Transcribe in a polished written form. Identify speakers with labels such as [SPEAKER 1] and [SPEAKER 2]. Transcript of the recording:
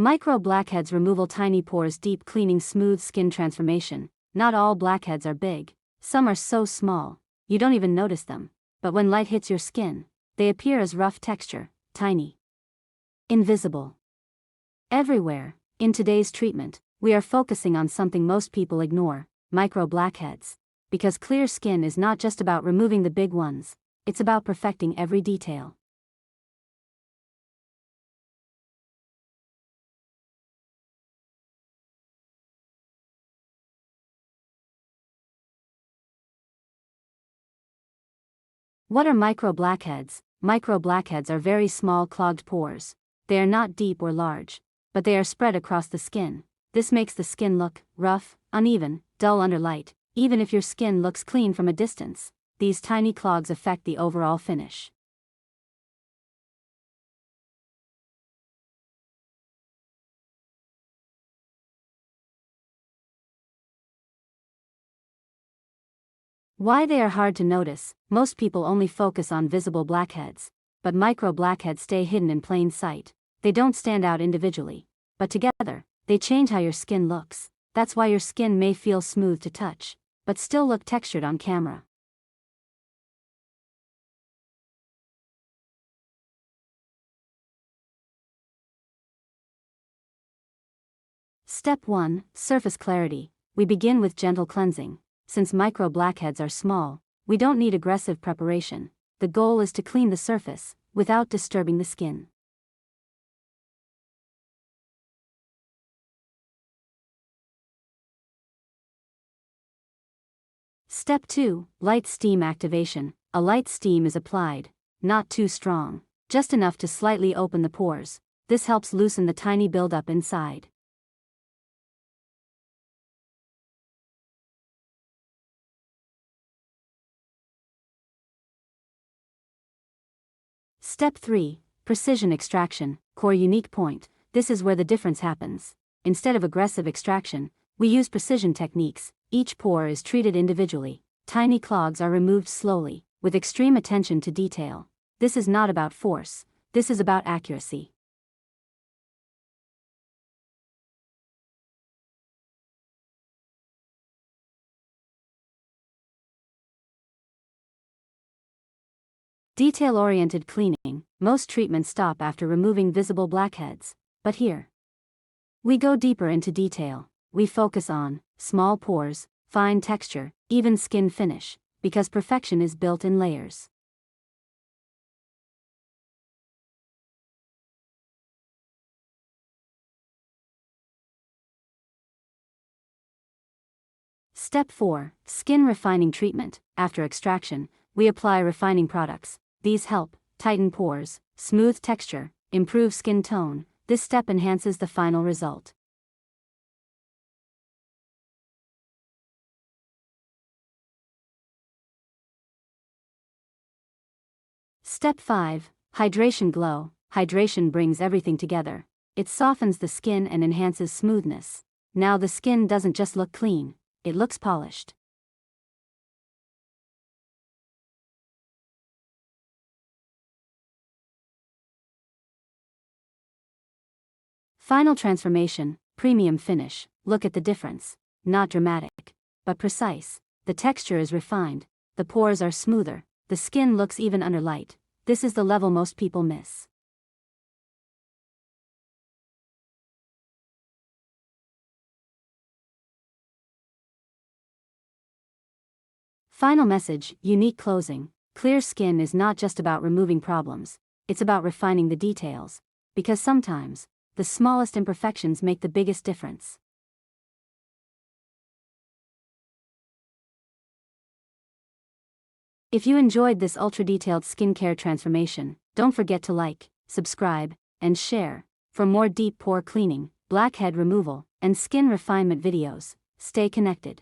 [SPEAKER 1] Micro blackheads removal, tiny pores, deep cleaning, smooth skin transformation. Not all blackheads are big. Some are so small, you don't even notice them. But when light hits your skin, they appear as rough texture, tiny. Invisible. Everywhere. In today's treatment, we are focusing on something most people ignore, micro blackheads. Because clear skin is not just about removing the big ones, it's about perfecting every detail. What are micro blackheads? Micro blackheads are very small clogged pores. They are not deep or large, but they are spread across the skin. This makes the skin look rough, uneven, dull under light. Even if your skin looks clean from a distance, these tiny clogs affect the overall finish. Why they are hard to notice? Most people only focus on visible blackheads, but micro blackheads stay hidden in plain sight. They don't stand out individually, but together, they change how your skin looks. That's why your skin may feel smooth to touch, but still look textured on camera. Step 1. Surface clarity. We begin with gentle cleansing. Since micro blackheads are small, we don't need aggressive preparation. The goal is to clean the surface, without disturbing the skin. Step 2. Light steam activation. A light steam is applied, not too strong, just enough to slightly open the pores. This helps loosen the tiny buildup inside. Step 3. Precision extraction, core unique point. This is where the difference happens. Instead of aggressive extraction, we use precision techniques. Each pore is treated individually. Tiny clogs are removed slowly, with extreme attention to detail. This is not about force, this is about accuracy. Detail-oriented cleaning. Most treatments stop after removing visible blackheads, but here, we go deeper into detail. We focus on small pores, fine texture, even skin finish, because perfection is built in layers. Step 4. Skin refining treatment. After extraction, we apply refining products. These help tighten pores, smooth texture, improve skin tone. This step enhances the final result. Step 5. Hydration glow. Hydration brings everything together. It softens the skin and enhances smoothness. Now the skin doesn't just look clean, it looks polished. Final transformation, premium finish. Look at the difference. Not dramatic, but precise. The texture is refined, the pores are smoother, the skin looks even under light. This is the level most people miss. Final message, unique closing. Clear skin is not just about removing problems, it's about refining the details. Because sometimes, the smallest imperfections make the biggest difference. If you enjoyed this ultra-detailed skincare transformation, don't forget to like, subscribe, and share. For more deep pore cleaning, blackhead removal, and skin refinement videos, stay connected.